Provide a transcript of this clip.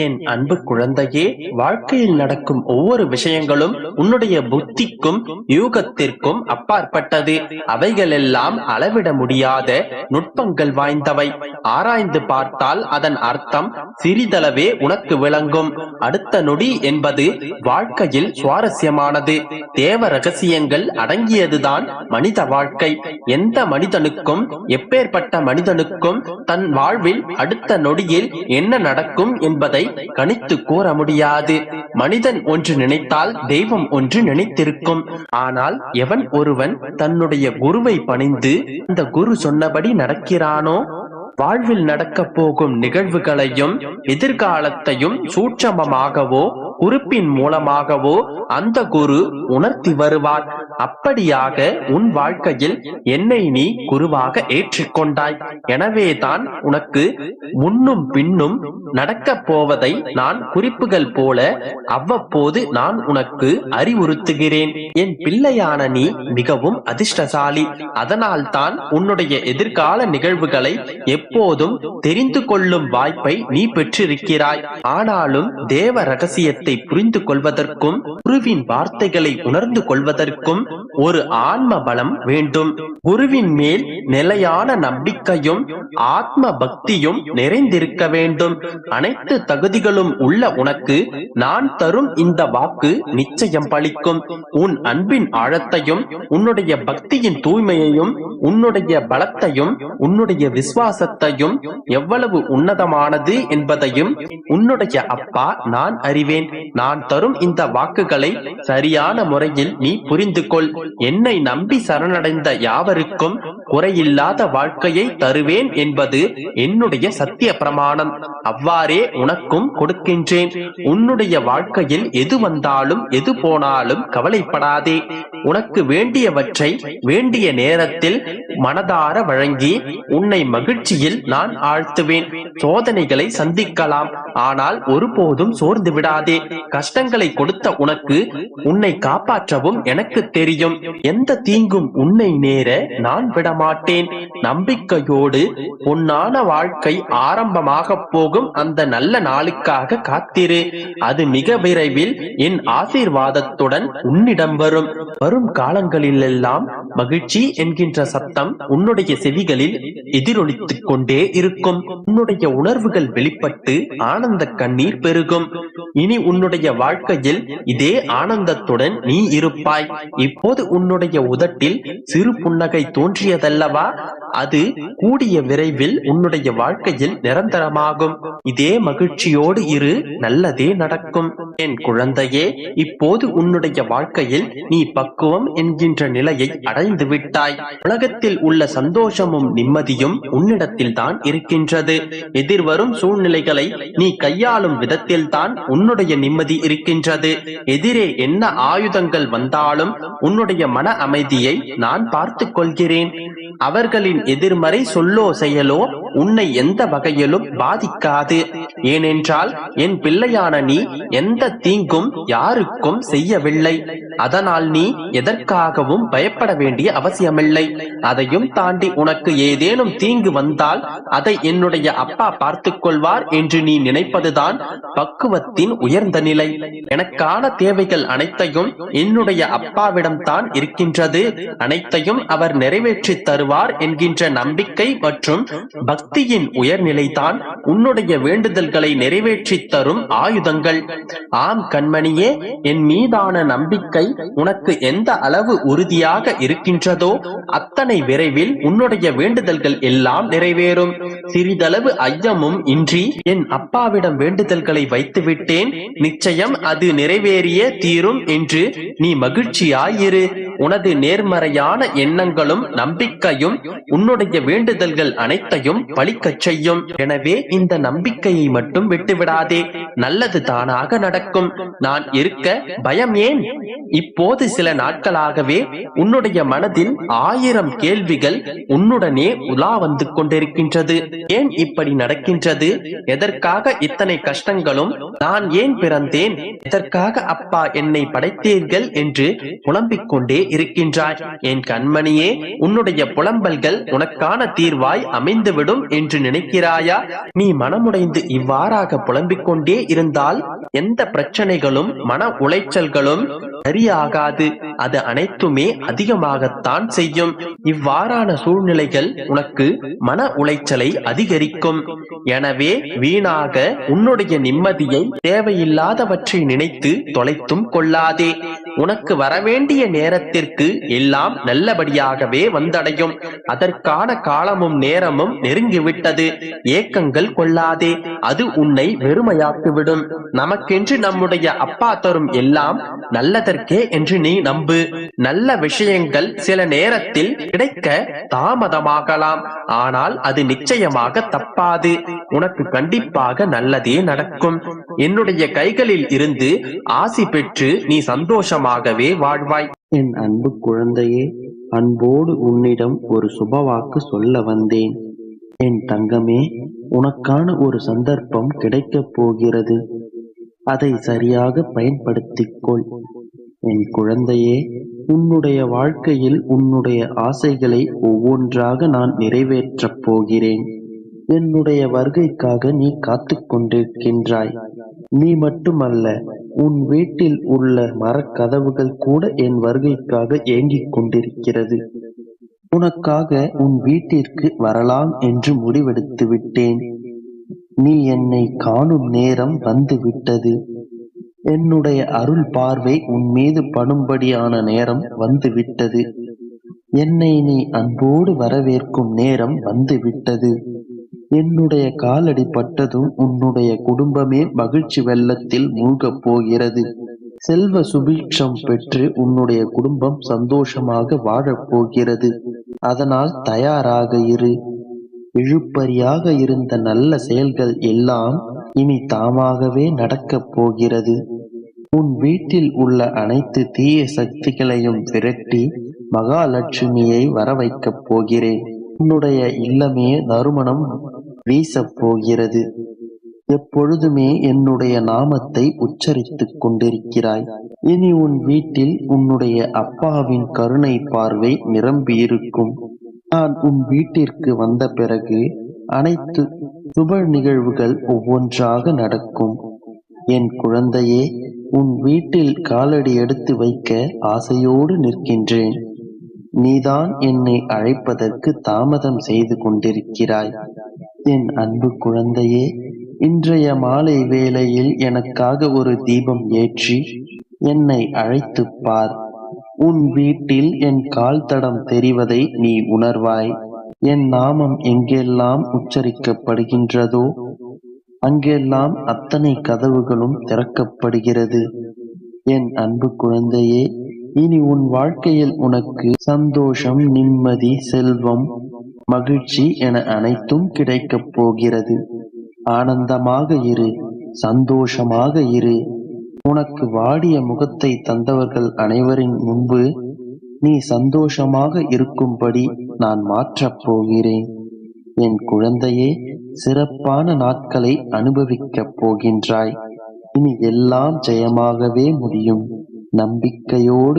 என் அன்பு குழந்தையே, வாழ்க்கையில் நடக்கும் ஒவ்வொரு விஷயங்களும் உன்னுடைய புத்திக்கும் யூகத்திற்கும் அப்பாற்பட்டது. அவைகளெல்லாம் அளவிட முடியாத நுட்பங்கள் வாய்ந்தவை. ஆராய்ந்து பார்த்தால் அதன் அர்த்தம் சிறிதளவே உனக்கு விளங்கும். அடுத்த நொடி என்பது வாழ்க்கையில் சுவாரஸ்யமானது. தேவ ரகசியங்கள் அடங்கியதுதான் மனித வாழ்க்கை. எந்த மனிதனுக்கும், எப்பேற்பட்ட மனிதனுக்கும் தன் வாழ்வில் அடுத்த நொடியில் என்ன நடக்கும் என்பதை கணித்து கூற முடியாது. மனிதன் ஒன்று நினைத்தால் தெய்வம் ஒன்று நினைத்திருக்கும். ஆனால் எவன் ஒருவன் தன்னுடைய குருவை பணிந்து அந்த குரு சொன்னபடி நடக்கிறானோ, வாழ்வில் நடக்க போகும் நிகழ்வுகளையும் எதிர்காலத்தையும் சூட்சமமாகவோ குறிப்பின் மூலமாகவோ அந்த குரு உணர்த்தி வருவார். அப்படியாக உன் வாழ்க்கையில் என்னை நீ குருவாக ஏற்றுக்கொண்டாய். எனவேதான் உனக்கு முன்னும் பின்னும் நடக்க போவதை நான் குறிப்புகள் போல அவ்வப்போது நான் உனக்கு அறிவுறுத்துகிறேன். என் பிள்ளையான நீ மிகவும் அதிர்ஷ்டசாலி. அதனால் தான் உன்னுடைய எதிர்கால நிகழ்வுகளை எப்போதும் தெரிந்து கொள்ளும் வாய்ப்பை நீ பெற்றிருக்கிறாய். ஆனாலும் தேவ ரகசியத்தை புரிந்து கொள்வதற்கும் குருவின் வார்த்தைகளை உணர்ந்து கொள்வதற்கும் ஒரு ஆன்ம பலம் வேண்டும். குருவின் மேல் நிலையான நம்பிக்கையும் ஆத்ம பக்தியும் நிறைந்திருக்க வேண்டும். அனைத்து தகுதிகளும் உள்ள உனக்கு நான் தரும் இந்த வாக்கு நிச்சயம் பலிக்கும். உன் அன்பின் ஆழத்தையும், உன்னுடைய பக்தியின் தூய்மையையும், உன்னுடைய பலத்தையும், உன்னுடைய விசுவாசத்தையும் எவ்வளவு உன்னதமானது என்பதையும் உன்னுடைய அப்பா நான் அறிவேன். நான் தரும் இந்த வாக்குகளை சரியான முறையில் நீ புரிந்து கொள். என்னை நம்பி சரணடைந்த யாவருக்கும் குறையில்லாத வாழ்க்கையை தருவேன் என்பது என்னுடைய சத்திய பிரமாணம். அவ்வாறே உனக்கும் கொடுக்கின்றேன். உன்னுடைய வாழ்க்கையில் எது வந்தாலும் எது போனாலும் கவலைப்படாதே. உனக்கு வேண்டியவற்றை வேண்டிய நேரத்தில் மனதார வழங்கி உன்னை மகிழ்ச்சியில் நான் ஆழ்த்துவேன். சோதனைகளை சந்திக்கலாம், ஆனால் ஒருபோதும் சோர்ந்து விடாதே. கஷ்டங்களை கொடுத்த உனக்கு உன்னை காப்பாற்றவும் எனக்கு தெரியும். எந்த தீங்கும் உன்னை நேர நான் விடமாட்டேன். நம்பிக்கையோடு பொன்னான வாழ்க்கை ஆரம்பமாக போகும் அந்த நல்ல நாளுக்காக காத்திரு. அது மிக விரைவில் என் ஆசீர்வாதத்துடன் உன்னிடம் வரும். வரும் காலங்களிலெல்லாம் மகிழ்ச்சி என்கின்ற சத்தம் உன்னுடைய செவிகளில் எதிரொலித்துக் கொண்டே இருக்கும். உன்னுடைய உணர்வுகள் வெளிப்பட்டு ஆனந்த கண்ணீர் பெருகும். இனி உன்னுடைய வாழ்க்கையில் இதே ஆனந்தத்துடன் நீ இருப்பாய். இப்போது உன்னுடைய உதட்டில் சிறு புன்னகை தோன்றியதல்லவா? அது கூடிய விரைவில் உன்னுடைய வாழ்க்கையில் நிரந்தரமாகும். இதே மகிழ்ச்சியோடு இரு, நல்லதே நடக்கும். என் குழந்தையே, இப்போது உன்னுடைய வாழ்க்கையில் நீ பக்குவம் என்கின்ற நிலையை அடைந்து விட்டாய். உலகத்தில் உள்ள சந்தோஷமும் நிம்மதியும் உன்னிடத்தில் தான் இருக்கின்றது. எதிர்வரும் சூழ்நிலைகளை நீ கையாளும் விதத்தில் தான் உன்னுடைய நிம்மதி இருக்கின்றது. எதிரே என்ன ஆயுதங்கள் வந்தாலும் உன்னுடைய மன அமைதியை நான் பார்த்துக் கொள்கிறேன். அவர்களின் எதிர்மறை சொல்லோ செயலோ உன்னை எந்த வகையிலும் பாதிக்காது. ஏனென்றால் என் பிள்ளையான நீ எந்த தீங்கும் யாருக்கும் செய்யவில்லை. அதனால் நீ எதற்காகவும் பயப்பட வேண்டிய அவசியமில்லை. அதையும் தாண்டி உனக்கு ஏதேனும் தீங்கு வந்தால் அதை என்னுடைய அப்பா பார்த்துக் கொள்வார் என்று நீ நினைப்பதுதான் பக்குவத்தின் உயர்ந்த நிலை. எனக்கான தேவைகள் அனைத்தையும் என்னுடைய அப்பாவிடம் தான் இருக்கின்றது. அனைத்தையும் அவர் நிறைவேற்றி தருவார் என்கின்ற நம்பிக்கை மற்றும் பக்தியின் உயர்நிலைதான் உன்னுடைய வேண்டுதல்களை நிறைவேற்றி தரும் ஆயுதங்கள். ஆம் கண்மணியே, என் மீதான நம்பிக்கை உனக்கு எந்த அளவு உறுதியாக இருக்கின்றதோ அத்தனை விரைவில் உன்னுடைய வேண்டுதல்கள் எல்லாம் நிறைவேறும். சிறிதளவு ஐயமும் இன்றி என் அப்பாவிடம் வேண்டுதல்களை வைத்து விட்டேன், நிச்சயம் அது நிறைவேறிய தீரும் என்று நீ மகிழ்ச்சியாயிரு. உனது நேர்மறையான எண்ணங்களும் நம்பிக்கையும் உன்னுடைய வேண்டுதல்கள் அனைத்தையும் பலிக்கச் செய்யும். எனவே இந்த நம்பிக்கையை மட்டும் விட்டுவிடாதே. நல்லது தானாக நடக்கும். நான் இருக்க பயம் ஏன்? இப்போது சில நாட்களாகவே உன்னுடைய மனதில் 1000 கேள்விகள் உன்னுடனே உலா வந்து கொண்டிருக்கின்றது. ஏன் இப்படி நடக்கின்றது? எதற்காக இத்தனை கஷ்டங்களும்? நான் ஏன் பிறந்தேன்? எதற்காக அப்பா என்னை படைத்தீர்கள் என்று புலம்பிக் கொண்டே இருக்கின்றாய். என் கண்மணியே, உன்னுடைய புலம்பல்கள் உனக்கான தீர்வாய் அமைந்துவிடும் என்று நினைக்கிறாயா? நீ மனமுடைந்து இவ்வாறாக புலம்பிக் கொண்டே இருந்தால் எந்த பிரச்சனைகளும் மன உளைச்சல்களும் சரியாகாது. அது அனைத்துமே அதிகமாகத்தான் செய்யும். இவ்வாறான சூழ்நிலைகள் உனக்கு மன உளைச்சலை அதிகரிக்கும். எனவே வீணாக உன்னுடைய நிம்மதியை தேவையில்லாதவற்றை நினைத்து தொலைத்தும் கொள்ளாதே. உனக்கு வரவேண்டிய நேரத்திற்கு எல்லாம் நல்லபடியாகவே வந்தடையும். அதற்கான காலமும் நேரமும் நெருங்கிவிட்டது. ஏக்கங்கள் கொள்ளாதே, அது உன்னை வெறுமையாக்கிவிடும். நமக்கென்று நம்முடைய அப்பா தரும் எல்லாம் நல்லதற்கே என்று நீ நம்பு. நல்ல விஷயங்கள் சில நேரத்தில் கிடைக்க தாமதமாகலாம், ஆனால் அது நிச்சயமாக தப்பாது. உனக்கு கண்டிப்பாக நல்லதே நடக்கும். என்னுடைய கைகளில் இருந்து ஆசி பெற்று நீ சந்தோஷமாகவே வாழ்வாய். என் அன்பு குழந்தையே, அன்போடு உன்னிடம் ஒரு சுபவாக்கு சொல்ல வந்தேன். என் தங்கமே, உனக்கான ஒரு சந்தர்ப்பம் கிடைக்கப் போகிறது. அதை சரியாக பயன்படுத்திக்கொள். என் குழந்தையே, உன்னுடைய வாழ்க்கையில் உன்னுடைய ஆசைகளை ஒவ்வொன்றாக நான் நிறைவேற்றப் போகிறேன். என்னுடைய வருகைக்காக நீ காத்து கொண்டிருக்கின்றாய். நீ மட்டுமல்ல, உன் வீட்டில் உள்ள மரக்கதவுகள் கூட என் வருகைக்காக ஏங்கிக் கொண்டிருக்கிறது. உனக்காக உன் வீட்டிற்கு வரலாம் என்று முடிவெடுத்து விட்டேன். நீ என்னை காணும் நேரம் வந்து விட்டது. என்னுடைய அருள் பார்வை உன் மீது படும்படியான நேரம் வந்து விட்டது. என்னை நீ அன்போடு வரவேற்கும் நேரம் வந்து விட்டது. என்னுடைய காலடி பட்டதும் உன்னுடைய குடும்பமே மகிழ்ச்சி வெள்ளத்தில் மூழ்கப் போகிறது. செல்வ சுபீட்சம் பெற்று உன்னுடைய குடும்பம் சந்தோஷமாக வாழப் போகிறது. அதனால் தயாராக இரு. இழுபறியாக இருந்த நல்ல செயல்கள் எல்லாம் இனி தாமாகவே நடக்கப் போகிறது. உன் வீட்டில் உள்ள அனைத்து தீய சக்திகளையும் விரட்டி மகாலட்சுமியை வர வைக்கப் போகிறேன். உன்னுடைய இல்லமே நறுமணம் வீசப் போகிறது. எப்பொழுதுமே என்னுடைய நாமத்தை உச்சரித்துக் கொண்டிருக்கிறாய். இனி உன் வீட்டில் உன்னுடைய அப்பாவின் கருணை பார்வை நிரம்பியிருக்கும். நான் உன் வீட்டிற்கு வந்த பிறகு அனைத்து சுப நிகழ்வுகள் ஒவ்வொன்றாக நடக்கும். என் குழந்தையே, உன் வீட்டில் காலடி எடுத்து வைக்க ஆசையோடு நிற்கின்றேன். நீதான் என்னை அழைப்பதற்கு தாமதம் செய்து கொண்டிருக்கிறாய். என் அன்பு குழந்தையே, இன்றைய மாலை வேளையில் எனக்காக ஒரு தீபம் ஏற்றி என்னை அழைத்துப் பார். உன் வீட்டில் என் கால் தடம் தெரிவதை நீ உணர்வாய். என் நாமம் எங்கெல்லாம் உச்சரிக்கப்படுகின்றதோ அங்கெல்லாம் அத்தனை கதவுகளும் திறக்கப்படுகிறது. என் அன்பு குழந்தையே, இனி உன் வாழ்க்கையில் உனக்கு சந்தோஷம், நிம்மதி, செல்வம், மகிழ்ச்சி என அனைத்தும் கிடைக்கப் போகிறது. ஆனந்தமாக இரு, சந்தோஷமாக இரு. உனக்கு வாடிய முகத்தை தந்தவர்கள் அனைவரின் முன்பு நீ சந்தோஷமாக இருக்கும்படி நான் மாற்றப் போகிறேன். என் குழந்தையே, சிறப்பான நாட்களை அனுபவிக்கப் போகின்றாய். இனி எல்லாம் ஜெயமாகவே முடியும். நம்பிக்கையோடு